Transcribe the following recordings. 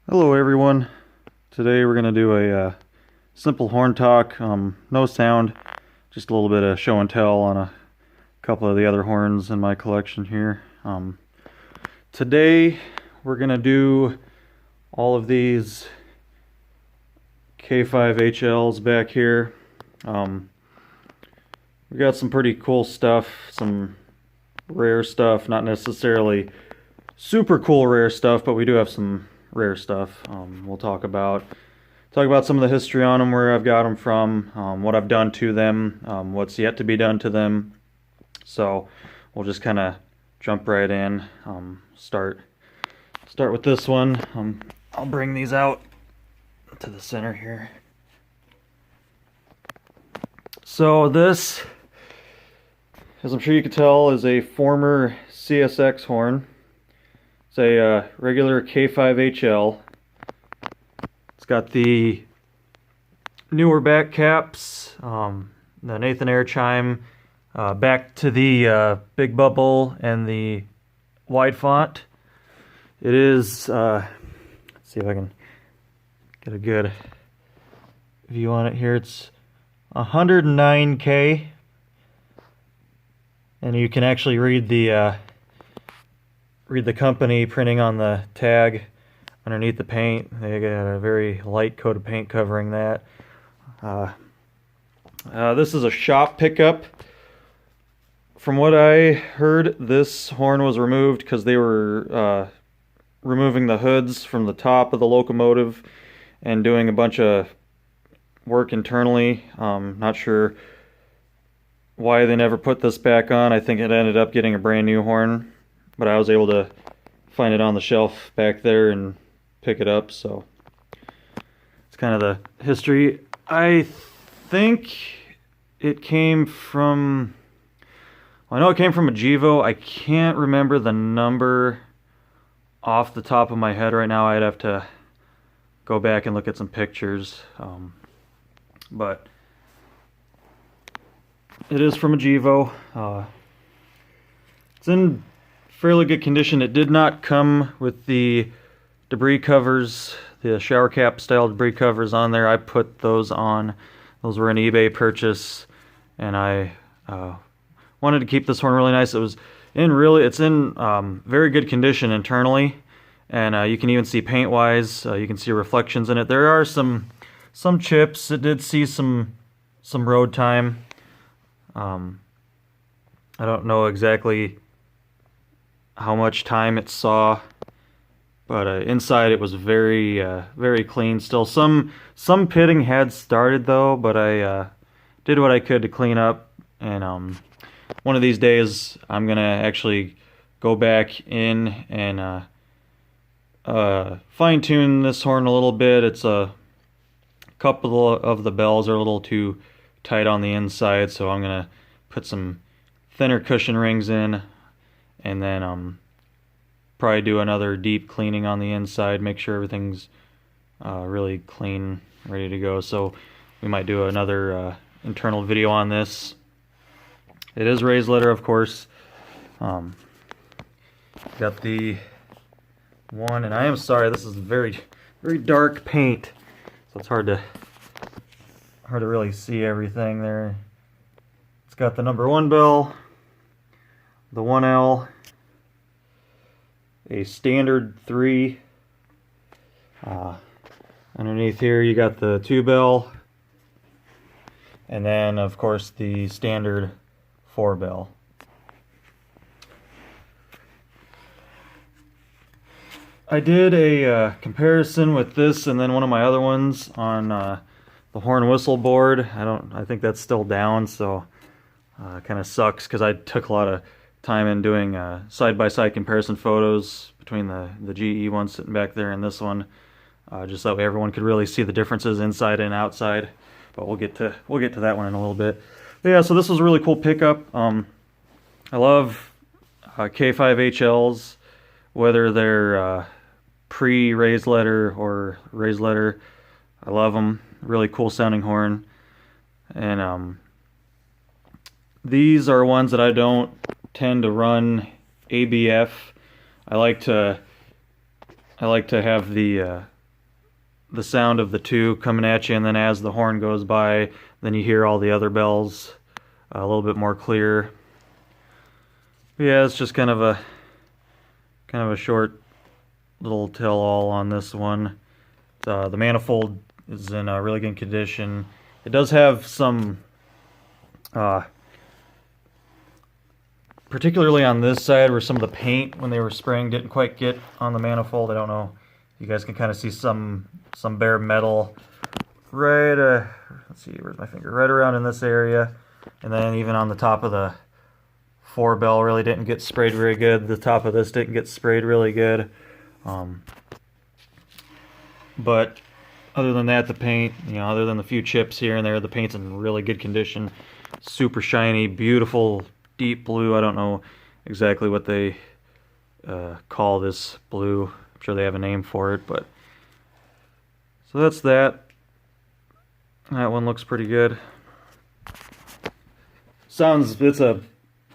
Hello everyone. Today we're going to do a simple horn talk, no sound, just a little bit of show and tell on a couple of the other horns in my collection here. Today we're going to do all of these K5HLs back here. We got some pretty cool stuff, some rare stuff, not necessarily super cool rare stuff, but we do have some rare stuff. We'll talk about some of the history on them, where I've got them from, what I've done to them, what's yet to be done to them. So we'll just kind of jump right in. Start with this one. I'll bring these out to the center here. So this, as I'm sure you can tell, is a former CSX horn. It's a regular K5HL. It's got the newer back caps, the Nathan Air chime, back to the big bubble and the wide font. It is, let's see if I can get a good view on it here. It's 109K, and you can actually read the company printing on the tag underneath the paint. They got a very light coat of paint covering that. This is a shop pickup. From what I heard, this horn was removed because they were removing the hoods from the top of the locomotive and doing a bunch of work internally. Not sure why they never put this back on. I think it ended up getting a brand new horn, but I was able to find it on the shelf back there and pick it up, so it's kind of the history. I think it came from, well, I know it came from a Gevo. I can't remember the number off the top of my head right now. I'd have to go back and look at some pictures, but it is from a Gevo. It's in fairly good condition. It did not come with the debris covers, the shower cap style debris covers on there. I put those on. Those were an eBay purchase, and I wanted to keep this horn really nice. It's in very good condition internally, and you can even see paint wise. You can see reflections in it. There are some chips. It did see some road time. I don't know exactly how much time it saw, but inside it was very very clean still. Some pitting had started though, but I did what I could to clean up, and one of these days I'm gonna actually go back in and fine-tune this horn a little bit. It's a couple of the bells are a little too tight on the inside, so I'm gonna put some thinner cushion rings in, and then probably do another deep cleaning on the inside, make sure everything's really clean, ready to go. So we might do another internal video on this. It is raised letter, of course. Got the one, and I am sorry, this is very dark paint, so it's hard to really see everything there. It's got the number 1 bell, the 1L, a standard 3. Underneath here you got the 2 bell, and then of course the standard 4 bell. I did a comparison with this and then one of my other ones on the horn whistle board. I think that's still down, so kind of sucks because I took a lot of time in doing side-by-side comparison photos between the GE one sitting back there and this one, just that way everyone could really see the differences inside and outside. But we'll get to that one in a little bit. But yeah, so this was a really cool pickup. I love K5HLs, whether they're pre-raised letter or raised letter. I love them. Really cool sounding horn. And these are ones that I don't tend to run ABF. I like to have the the sound of the two coming at you, and then as the horn goes by, then you hear all the other bells a little bit more clear. Yeah, it's just kind of a short little tell-all on this one. The manifold is in really good condition. It does have some, particularly on this side where some of the paint when they were spraying didn't quite get on the manifold. I don't know. You guys can kind of see some bare metal right, let's see, where's my finger? Right around in this area. And then even on the top of the 4-bell really didn't get sprayed very good. The top of this didn't get sprayed really good. But other than that, the paint, other than the few chips here and there, the paint's in really good condition. Super shiny, beautiful, deep blue. I don't know exactly what they call this blue. I'm sure they have a name for it, but so that's that. That one looks pretty good. It's a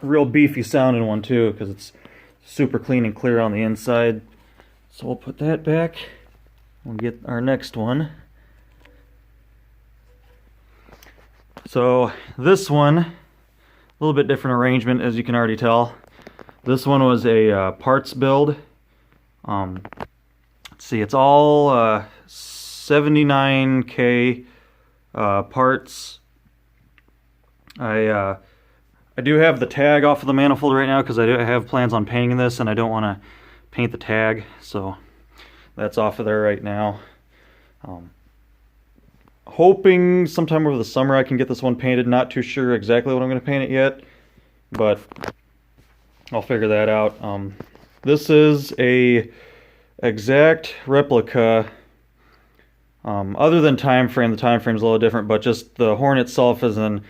real beefy sounding one too, because it's super clean and clear on the inside. So we'll put that back. We'll get our next one. So this one, a little bit different arrangement, as you can already tell. This one was a parts build. Let's see, it's all 79K parts. I do have the tag off of the manifold right now because I have plans on painting this, and I don't want to paint the tag, so that's off of there right now. Hoping sometime over the summer I can get this one painted. Not too sure exactly what I'm going to paint it yet, but I'll figure that out. This is a exact replica. Other than time frame, the time frame is a little different, but just the horn itself is an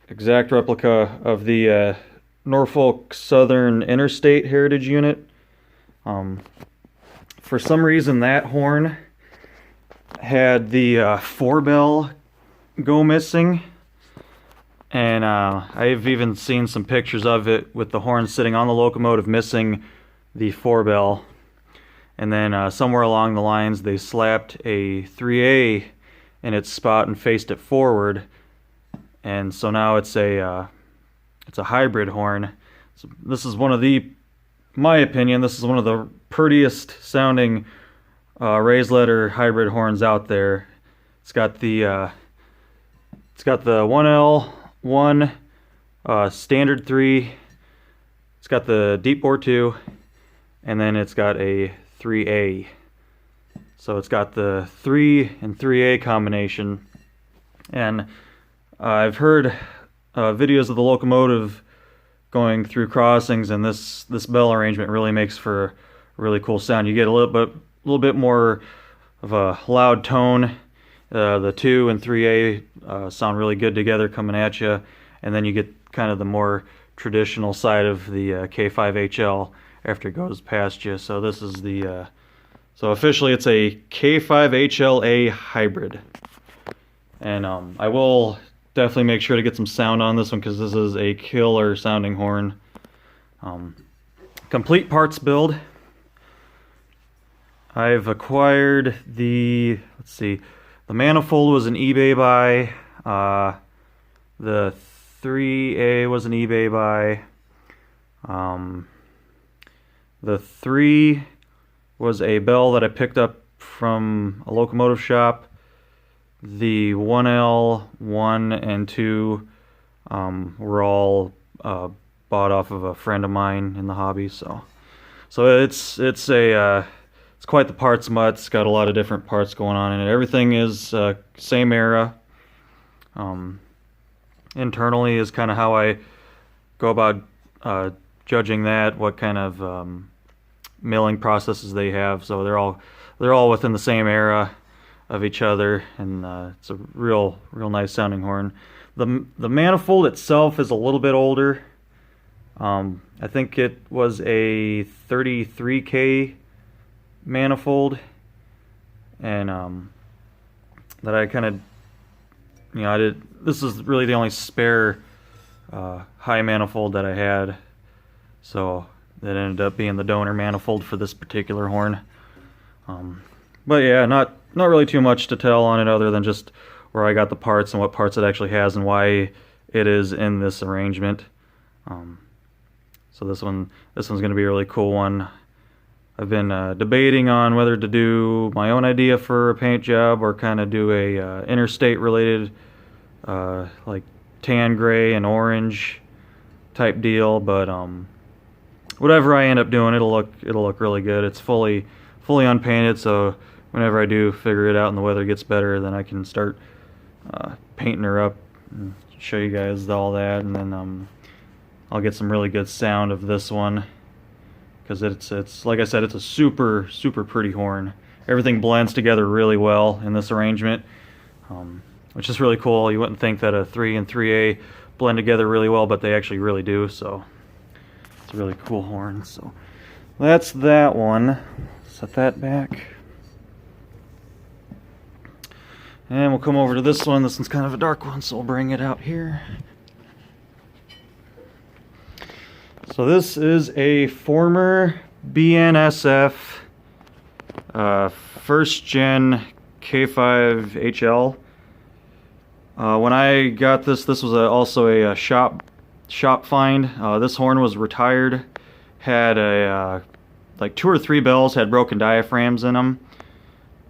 exact replica of the Norfolk Southern Interstate Heritage Unit. For some reason, that horn had the 4-bell go missing, and I've even seen some pictures of it with the horn sitting on the locomotive missing the 4-bell. And then somewhere along the lines, they slapped a 3A in its spot and faced it forward, and so now it's a hybrid horn. So this is one of my opinion, this is one of the prettiest sounding raised letter hybrid horns out there. It's got the 1L1 standard 3. It's got the deep bore 2, and then it's got a 3A. So it's got the 3 and 3A combination. And I've heard videos of the locomotive going through crossings, and this bell arrangement really makes for a really cool sound. You get a little bit more of a loud tone. The 2 and 3A sound really good together coming at you, and then you get kind of the more traditional side of the K5HL after it goes past you. So this is so officially it's a K5HLA hybrid. And I will definitely make sure to get some sound on this one because this is a killer sounding horn. Complete parts build. I've acquired the manifold was an eBay buy. The 3A was an eBay buy. The 3 was a bell that I picked up from a locomotive shop. The 1L, 1 and 2 were all bought off of a friend of mine in the hobby. So it's quite the parts mutt. It's got a lot of different parts going on in it. Everything is same era. Internally is kind of how I go about judging that, what kind of milling processes they have. So they're all within the same era of each other, and it's a real nice sounding horn. The manifold itself is a little bit older. I think it was a 33K manifold, and that I kind of, this is really the only spare high manifold that I had, so that ended up being the donor manifold for this particular horn. But yeah, not not really too much to tell on it other than just where I got the parts and what parts it actually has and why it is in this arrangement. So this one's going to be a really cool one. I've been debating on whether to do my own idea for a paint job or kind of do a interstate related like tan gray and orange type deal, but whatever I end up doing, it'll look really good. It's fully unpainted, so whenever I do figure it out and the weather gets better, then I can start painting her up and show you guys all that, and then I'll get some really good sound of this one because it's like I said, it's a super pretty horn. Everything blends together really well in this arrangement, which is really cool. You wouldn't think that a 3 and 3A blend together really well, but they actually really do. So it's a really cool horn. So that's that one. Set that back. And we'll come over to this one. This one's kind of a dark one, so we'll bring it out here. So this is a former BNSF first gen K5HL. When I got this was also a shop find. This horn was retired, had a like 2 or 3 bells had broken diaphragms in them,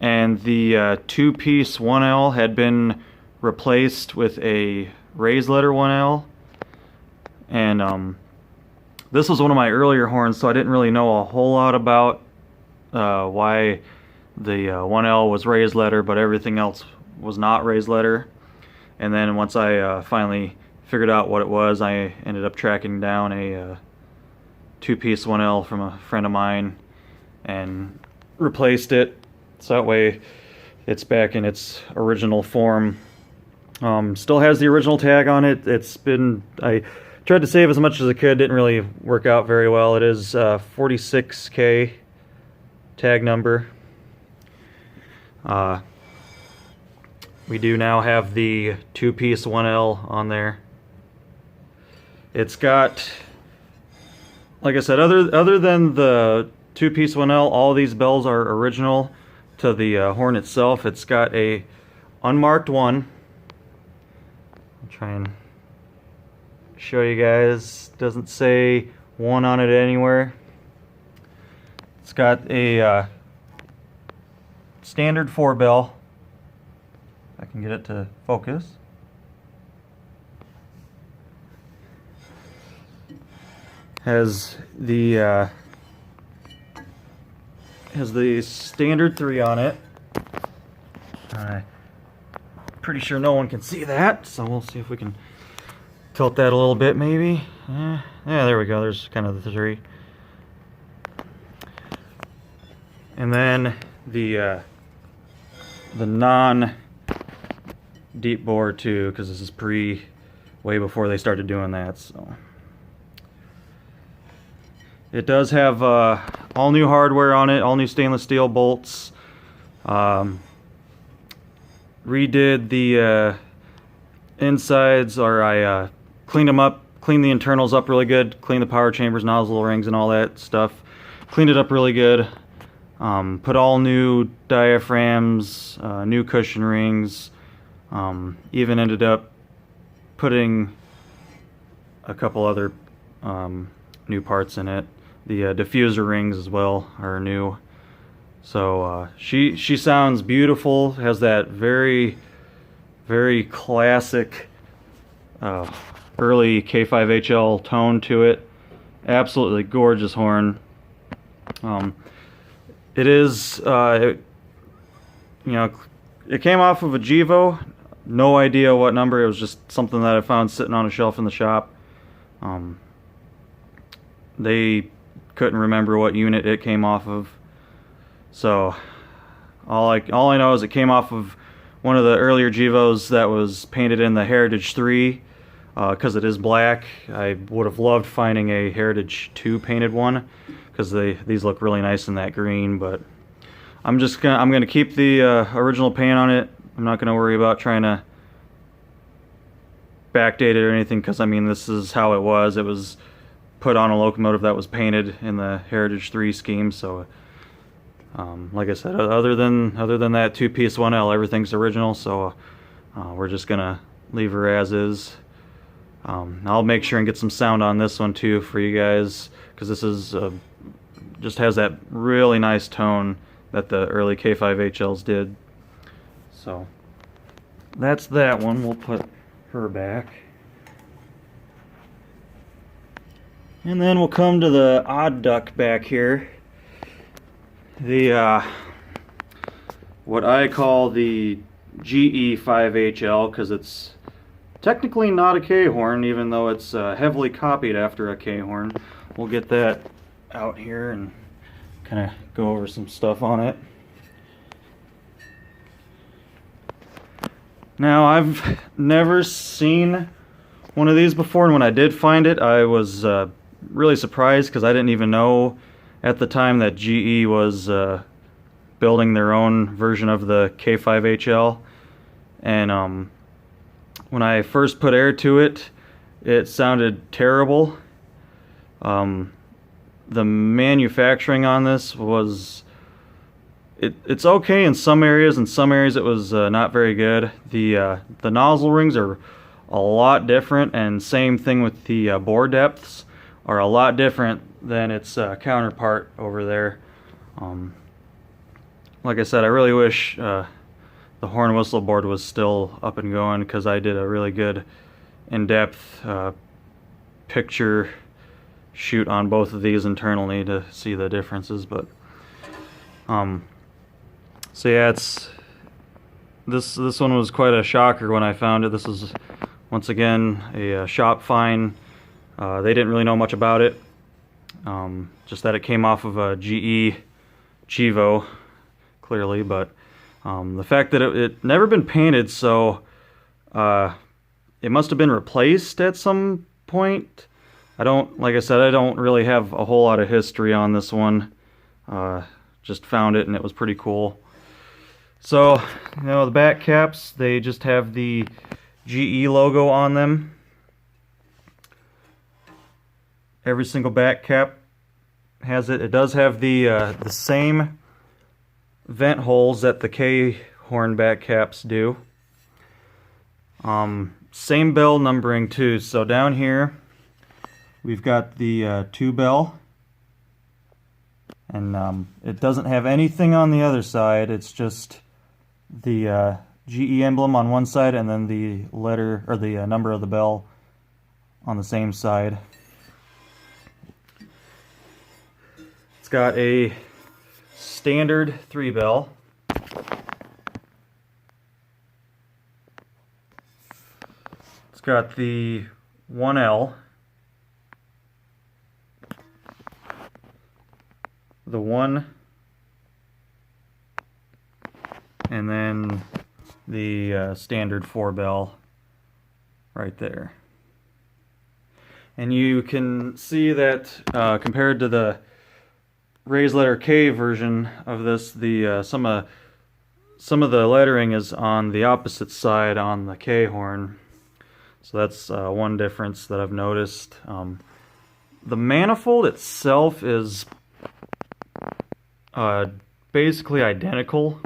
and the 2-piece 1L had been replaced with a raised letter 1L, and this was one of my earlier horns, so I didn't really know a whole lot about why the 1L was raised letter, but everything else was not raised letter. And then once I finally figured out what it was, I ended up tracking down a 2-piece 1L from a friend of mine and replaced it, so that way it's back in its original form. Still has the original tag on it. I tried to save as much as I could, didn't really work out very well. It is 46K tag number. We do now have the 2-piece 1L on there. It's got, like I said, other than the 2-piece 1L, all these bells are original to the horn itself. It's got a unmarked one. I'll try and show you guys. Doesn't say 1 on it anywhere. It's got a standard 4-bell. I can get it to focus. Has the standard 3 on it. I'm pretty sure no one can see that, so we'll see if we can tilt that a little bit, maybe. Yeah, there we go. There's kind of the 3. And then the non deep bore too, because this is way before they started doing that. So it does have all new hardware on it, all new stainless steel bolts. Redid the insides, or I cleaned them up, cleaned the internals up really good, cleaned the power chambers, nozzle rings, and all that stuff. Cleaned it up really good. Put all new diaphragms, new cushion rings. Even ended up putting a couple other new parts in it. The diffuser rings as well are new. So she sounds beautiful. Has that very classic early K5HL tone to it. Absolutely gorgeous horn. It is it came off of a Gevo. No idea what number. It was just something that I found sitting on a shelf in the shop. They couldn't remember what unit it came off of. So all I know is it came off of one of the earlier Gevos that was painted in the Heritage 3, because it is black. I would have loved finding a Heritage 2 painted one, because these look really nice in that green. But I'm gonna keep the original paint on it. I'm not gonna worry about trying to backdate it or anything, because I mean, this is how it was. It was put on a locomotive that was painted in the Heritage 3 scheme, so Like I said, other than that two-piece 1L, everything's original. So we're just gonna leave her as is. I'll make sure and get some sound on this one too for you guys, because this is just has that really nice tone that the early K5HLs did. So that's that one. We'll put her back. And then we'll come to the odd duck back here. The what I call the GE5HL, because it's technically not a K-horn, even though it's heavily copied after a K-horn. We'll get that out here and kind of go over some stuff on it. Now, I've never seen one of these before, and when I did find it, I was really surprised, because I didn't even know at the time that GE was building their own version of the K5HL. And when I first put air to it, it sounded terrible. The manufacturing on this was it's okay in some areas. In some areas it was not very good. The nozzle rings are a lot different, and same thing with the bore depths are a lot different than its counterpart over there. Like I said, I really wish the horn whistle board was still up and going, because I did a really good in-depth picture shoot on both of these internally to see the differences. But so yeah, it's this one was quite a shocker when I found it. This is once again a shop find. They didn't really know much about it, just that it came off of a GE Chivo, clearly. But the fact that it never been painted, so it must have been replaced at some point. Like I said, I don't really have a whole lot of history on this one. Just found it and it was pretty cool. So, the back caps, they just have the GE logo on them. Every single back cap has it. It does have the same vent holes that the K-horn back caps do. Same bell numbering too. So down here we've got the 2 bell, and it doesn't have anything on the other side. It's just the GE emblem on one side, and then the letter or the number of the bell on the same side. It's got a standard 3 bell. It's got the 1L, the 1, and then the standard 4 bell right there. And you can see that compared to the raised letter K version of this, the some of the lettering is on the opposite side on the K horn. So that's one difference that I've noticed. The manifold itself is basically identical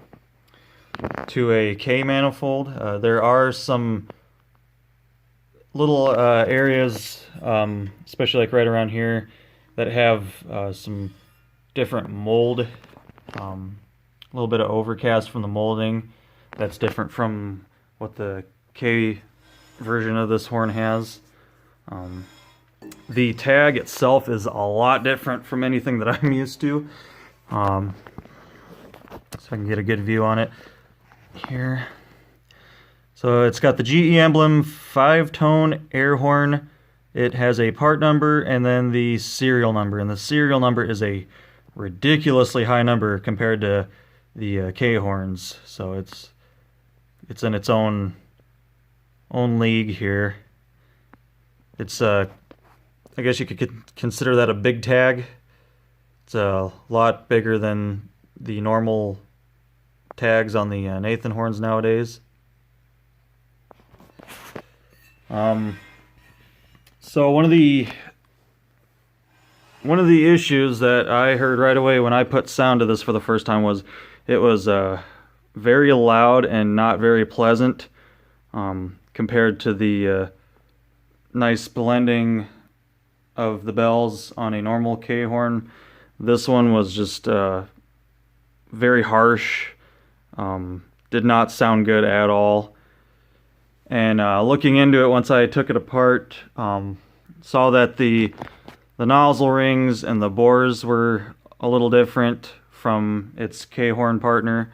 to a K manifold. There are some little areas, especially like right around here, that have some different mold, a little bit of overcast from the molding. That's different from what the K version of this horn has. The tag itself is a lot different from anything that I'm used to. So I can get a good view on it here. So it's got the GE emblem, 5-tone air horn. It has a part number and then the serial number, and the serial number is a ridiculously high number compared to the K horns. So it's in its own league here. It's I guess you could consider that a big tag. It's a lot bigger than the normal tags on the Nathan horns nowadays. So one of the one of the issues that I heard right away when I put sound to this for the first time was it was very loud and not very pleasant compared to the nice blending of the bells on a normal K horn. This one was just very harsh, did not sound good at all. And looking into it, once I took it apart, saw that the nozzle rings and the bores were a little different from its K-horn partner.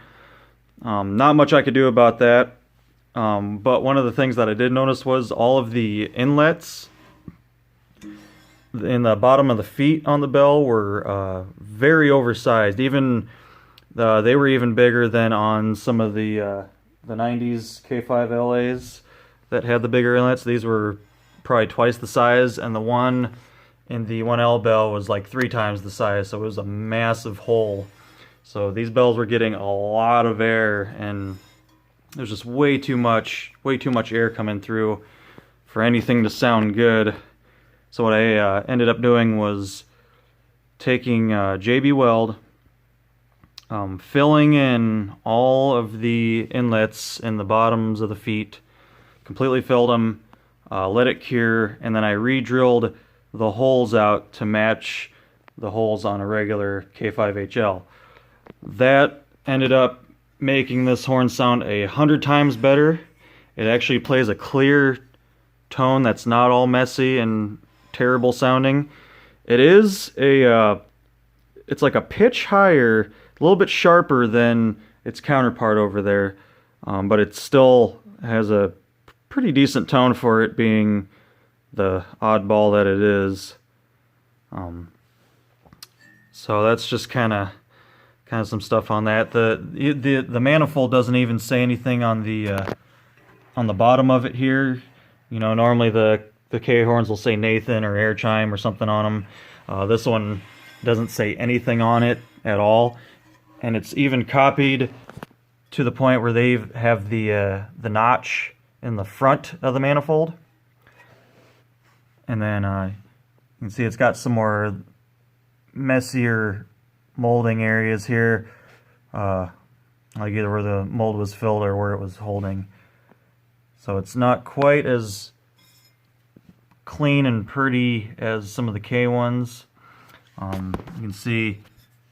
Not much I could do about that, but one of the things that I did notice was all of the inlets in the bottom of the feet on the bell were very oversized. Even they were even bigger than on some of the 90s K5 LAs that had the bigger inlets. These were probably twice the size, and the one in the 1L bell was like 3 times the size, so it was a massive hole. So these bells were getting a lot of air, and there's just way too much air coming through for anything to sound good. So what I ended up doing was taking JB Weld, filling in all of the inlets in the bottoms of the feet, completely filled them, let it cure, and then I re-drilled the holes out to match the holes on a regular K5HL. That ended up making this horn sound 100 times better. It actually plays a clear tone that's not all messy and terrible sounding. It is it's like a pitch higher, a little bit sharper than its counterpart over there, but it still has a pretty decent tone for it being the oddball that it is. So that's just kind of some stuff on that. The manifold doesn't even say anything on the bottom of it here. You know, normally the K horns will say Nathan or Air Chime or something on them. This one doesn't say anything on it at all, and it's even copied to the point where they have the notch in the front of the manifold. And then you can see it's got some more messier molding areas here, like either where the mold was filled or where it was holding. So it's not quite as clean and pretty as some of the K ones. You can see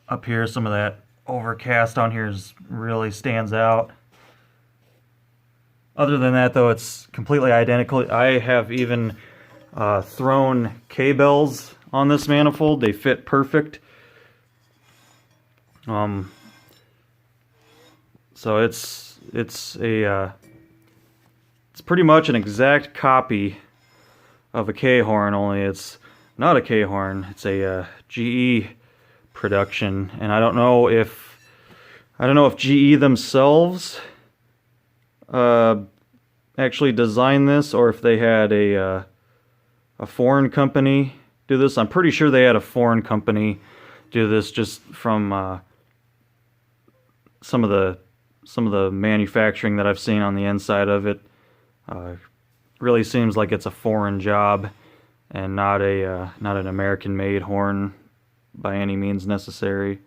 up here some of that overcast on here really stands out. Other than that, though, it's completely identical. I have even thrown K-bells on this manifold. They fit perfect. So it's pretty much an exact copy of a K-horn, only it's not a K-horn. It's a GE production, and I don't know if GE themselves actually designed this, or if they had a foreign company do this. I'm pretty sure they had a foreign company do this, just from some of the manufacturing that I've seen on the inside of it. Really seems like it's a foreign job and not an American-made horn by any means necessary.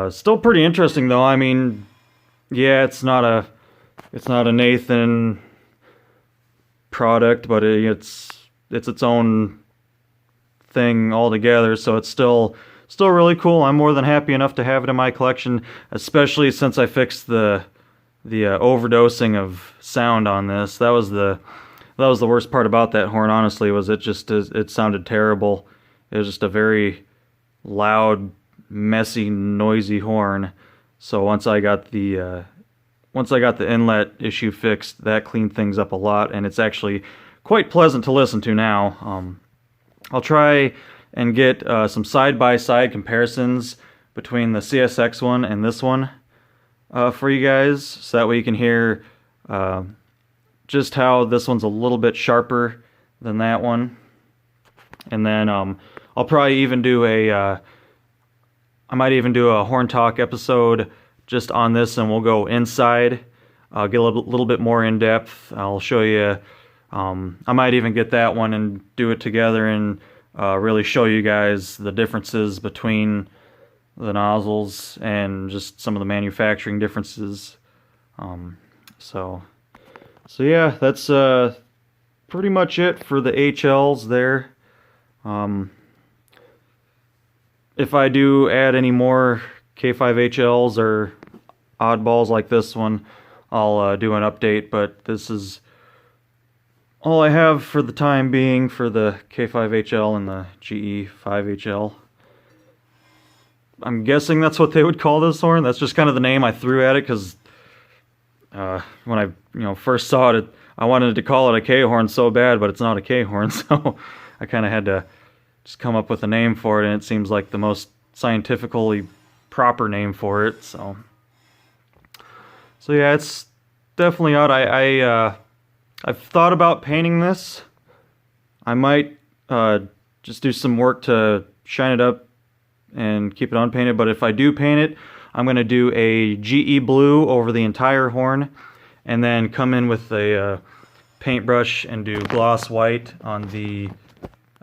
Still pretty interesting, though. I mean, yeah, it's not a Nathan product, but it's its own thing altogether, so it's still really cool. I'm more than happy enough to have it in my collection, especially since I fixed the overdosing of sound on this. That was the worst part about that horn, honestly, was it sounded terrible. It was just a very loud, messy, noisy horn. So once I got the inlet issue fixed, that cleaned things up a lot, and it's actually quite pleasant to listen to now. I'll try and get some side-by-side comparisons between the CSX one and this one for you guys, so that way you can hear just how this one's a little bit sharper than that one. And then I'll probably even do I might even do a Horn Talk episode just on this, and we'll go inside. I'll get a little bit more in depth. I'll show you. I might even get that one and do it together in really show you guys the differences between the nozzles and just some of the manufacturing differences. So yeah, that's pretty much it for the HLs there. If I do add any more K5HLs or oddballs like this one, I'll do an update, but this is all I have for the time being for the K5HL and the GE5HL. I'm guessing that's what they would call this horn. That's just kind of the name I threw at it because when I first saw it, I wanted to call it a K horn so bad, but it's not a K horn, so I kind of had to just come up with a name for it, and it seems like the most scientifically proper name for it. So yeah, it's definitely out. I've thought about painting this. I might just do some work to shine it up and keep it unpainted, but if I do paint it, I'm going to do a GE blue over the entire horn, and then come in with a paintbrush and do gloss white on the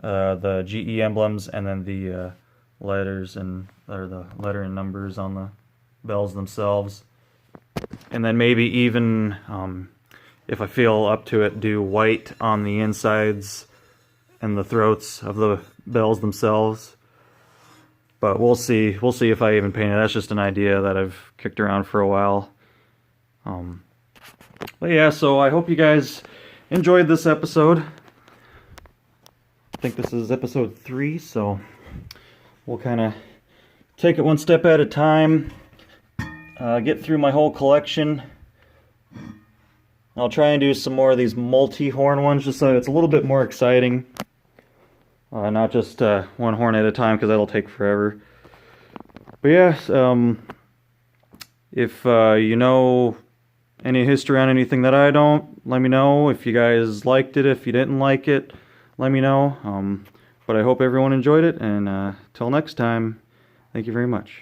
GE emblems, and then the letters or the letter and numbers on the bells themselves. And then maybe even, if I feel up to it, do white on the insides and the throats of the bells themselves. But we'll see. We'll see if I even paint it. That's just an idea that I've kicked around for a while. But yeah, so I hope you guys enjoyed this episode. I think this is episode 3, so we'll kind of take it one step at a time, get through my whole collection. I'll try and do some more of these multi-horn ones just so it's a little bit more exciting. Not just one horn at a time, because that'll take forever. But yeah, if you know any history on anything that I don't, let me know. If you guys liked it, if you didn't like it, let me know. But I hope everyone enjoyed it, and till next time, thank you very much.